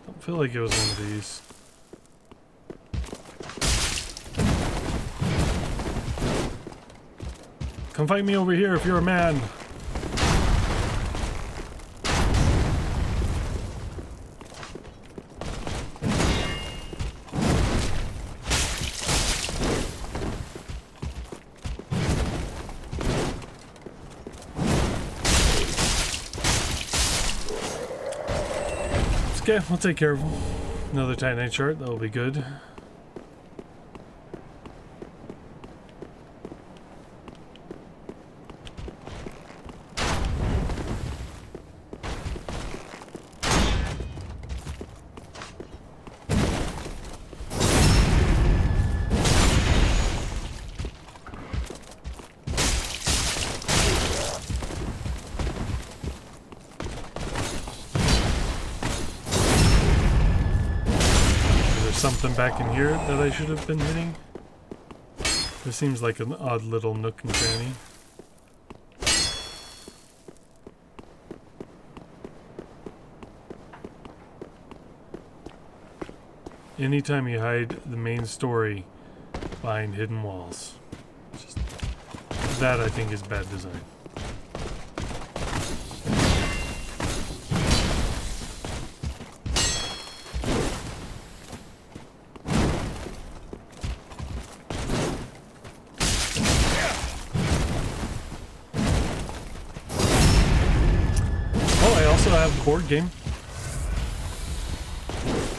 Don't feel like it was one of these. Come fight me over here if you're a man. Okay, we'll take care of another Titanite chart. That'll be good. Something back in here that I should have been hitting. This seems like an odd little nook and cranny. Anytime you hide the main story behind hidden walls. Just, that I think is bad design. Board game.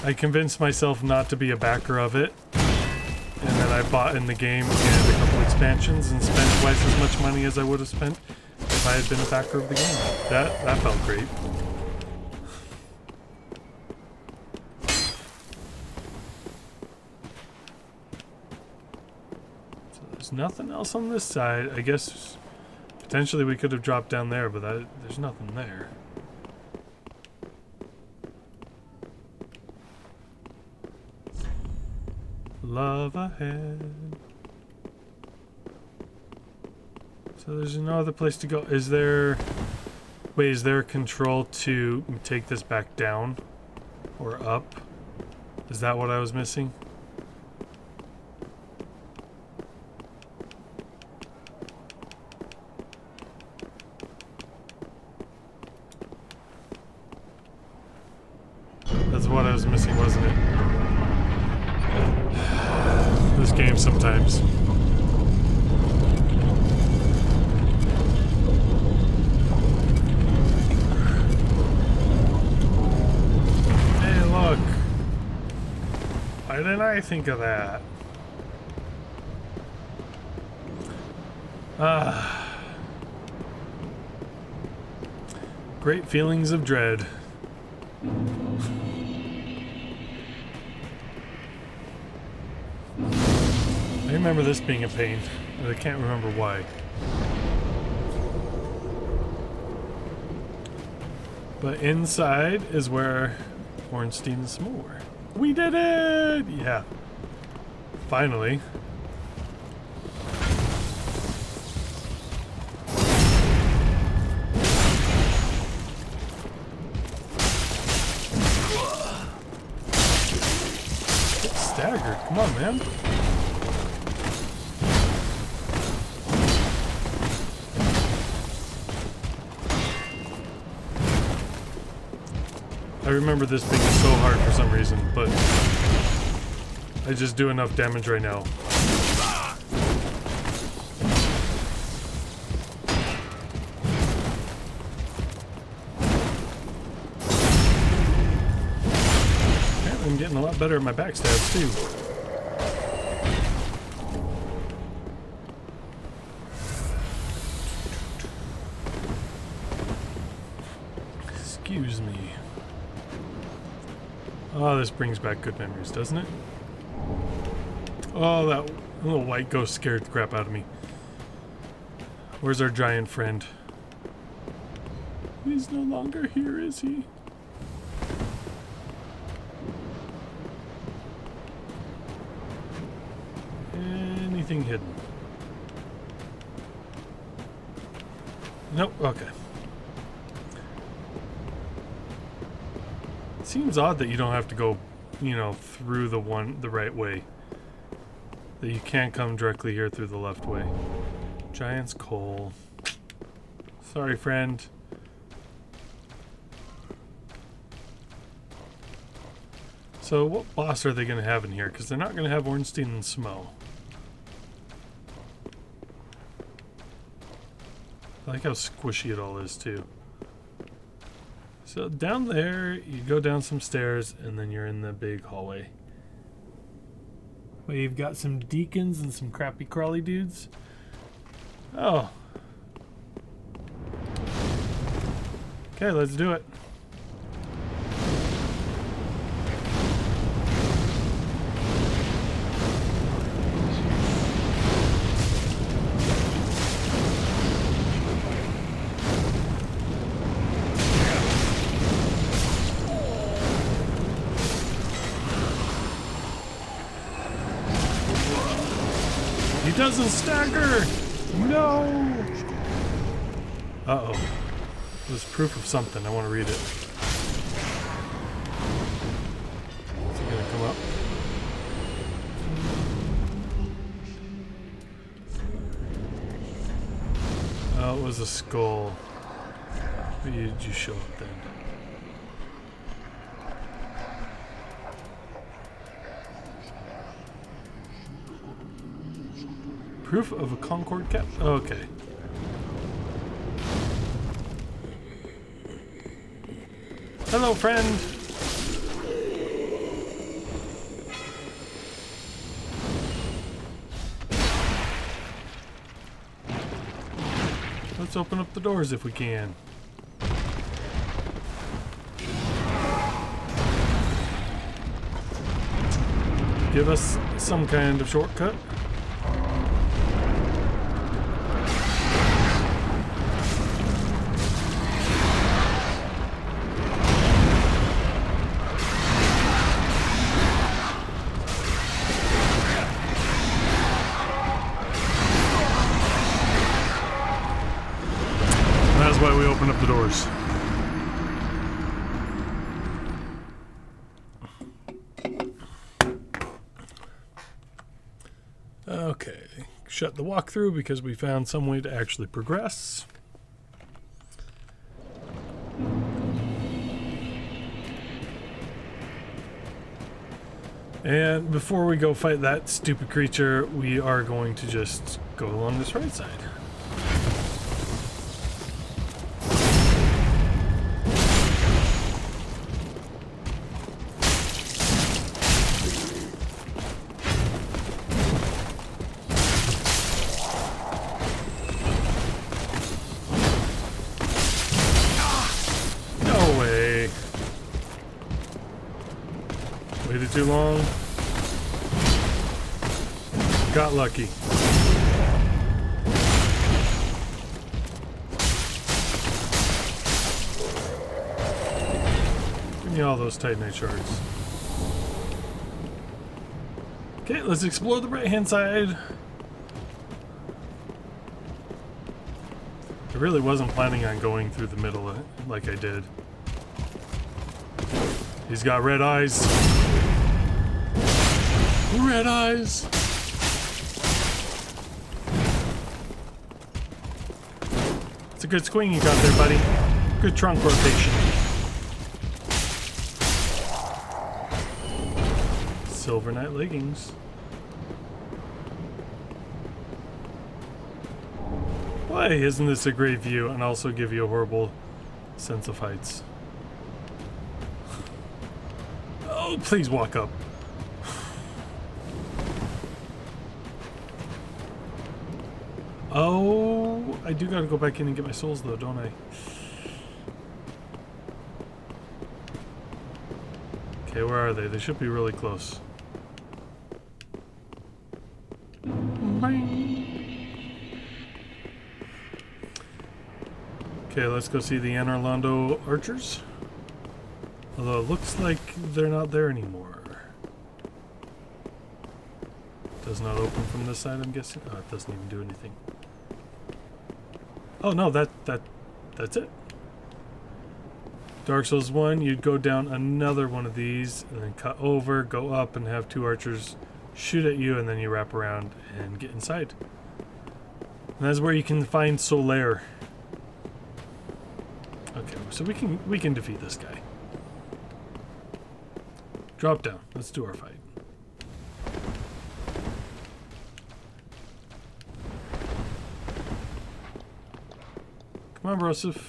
I convinced myself not to be a backer of it, and then I bought in the game and a couple expansions and spent twice as much money as I would have spent if I had been a backer of the game. That felt great. So there's nothing else on this side. I guess potentially we could have dropped down there, but there's nothing there. Love ahead. So there's no other place to go. Is there... Wait, is there a control to take this back down? Or up? Is that what I was missing? That's what I was missing, wasn't it? This game sometimes. Hey, look. didn't I think of that? Great feelings of dread. I remember this being a pain, but I can't remember why. But inside is where Ornstein and Smo were. We did it! Yeah. Finally. Get staggered. Come on, man. I remember this being so hard for some reason, but I just do enough damage right now. Apparently I'm getting a lot better at my backstabs too. Excuse me. Oh, this brings back good memories, doesn't it? Oh, that little white ghost scared the crap out of me. Where's our giant friend? He's no longer here, is he? Anything hidden? Nope, okay. Seems odd that you don't have to go, you know, through the right way. That you can't come directly here through the left way. Giant's Coal. Sorry, friend. So what boss are they going to have in here? Because they're not going to have Ornstein and Smo. I like how squishy it all is, too. So down there, you go down some stairs, and then you're in the big hallway. Well, you've got some deacons and some crappy crawly dudes. Oh. Okay, let's do it. He doesn't stagger! No! Uh-oh. It was proof of something. I want to read it. Is he gonna come up? Oh, it was a skull. Why did you show up then? Proof of a Concord cap? Okay. Hello, friend! Let's open up the doors if we can. Give us some kind of shortcut. That's why we open up the doors. Okay, shut the walkthrough because we found some way to actually progress. And before we go fight that stupid creature, we are going to just go along this right side. too long. Got lucky. Give me all those Titanite shards. Okay, let's explore the right-hand side. I really wasn't planning on going through the middle like I did. He's got red eyes. Red eyes! It's a good swing you got there, buddy. Good trunk rotation. Silver Knight leggings. Why isn't this a great view and also give you a horrible sense of heights? Oh, please walk up. Oh, I do gotta go back in and get my souls though, don't I? Okay, where are they? They should be really close. Okay, let's go see the Anor Londo archers. Although it looks like they're not there anymore. Does not open from this side, I'm guessing. Oh, it doesn't even do anything. Oh no, that's it. Dark Souls 1, you'd go down another one of these, and then cut over, go up, and have two archers shoot at you, and then you wrap around and get inside. And that's where you can find Solaire. Okay, so we can defeat this guy. Drop down. Let's do our fight. Come on, Broseph.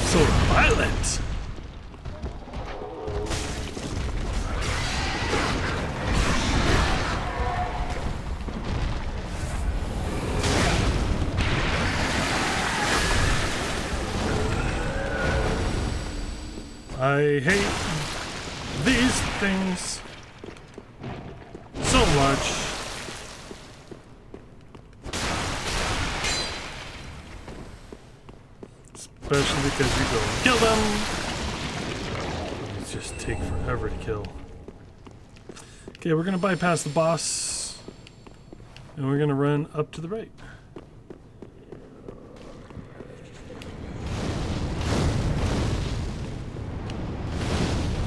So violent! I hate these things so much. Especially because you go and kill them. These just take forever to kill. Okay, we're gonna bypass the boss. And we're gonna run up to the right.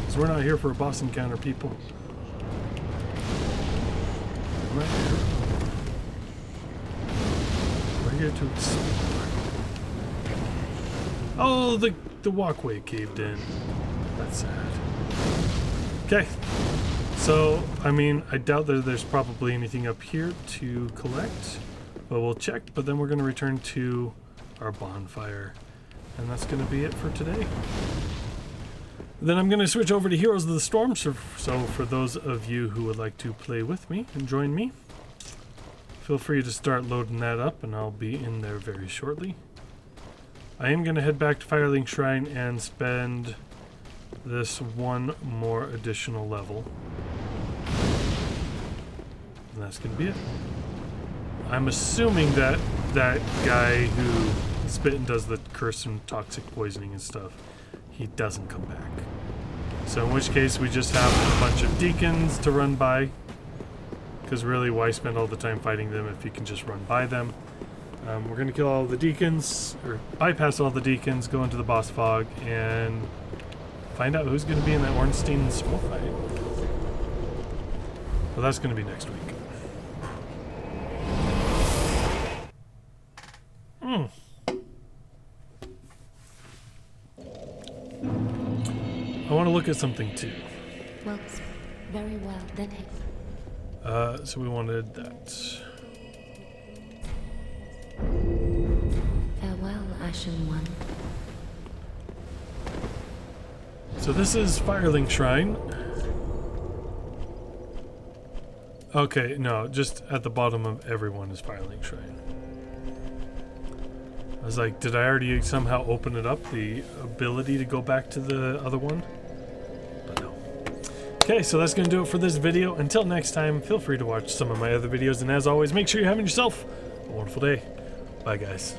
So we're not here for a boss encounter, people. We're not here. We're here to explore. Oh, the walkway caved in. That's sad. Okay. So, I mean, I doubt that there's probably anything up here to collect. But we'll check. But then we're going to return to our bonfire. And that's going to be it for today. Then I'm going to switch over to Heroes of the Storm. So for those of you who would like to play with me and join me, feel free to start loading that up. And I'll be in there very shortly. I am going to head back to Firelink Shrine and spend this one more additional level. And that's going to be it. I'm assuming that that guy who spit and does the curse and toxic poisoning and stuff, he doesn't come back. So in which case we just have a bunch of deacons to run by. Because really, why spend all the time fighting them if you can just run by them? We're going to kill all the deacons, or bypass all the deacons, go into the boss fog, and find out who's going to be in that Ornstein smoke fight. Well, that's going to be next week. want to look at something too. Well, very well. Then So we wanted that. farewell, Ashen One. So this is Firelink Shrine. Okay, no, just at the bottom of everyone is Firelink Shrine. I was like, did I already somehow open it up, the ability to go back to the other one? But no. Okay, so that's going to do it for this video. Until next time, feel free to watch some of my other videos, and as always, make sure you're having yourself a wonderful day. Bye, guys.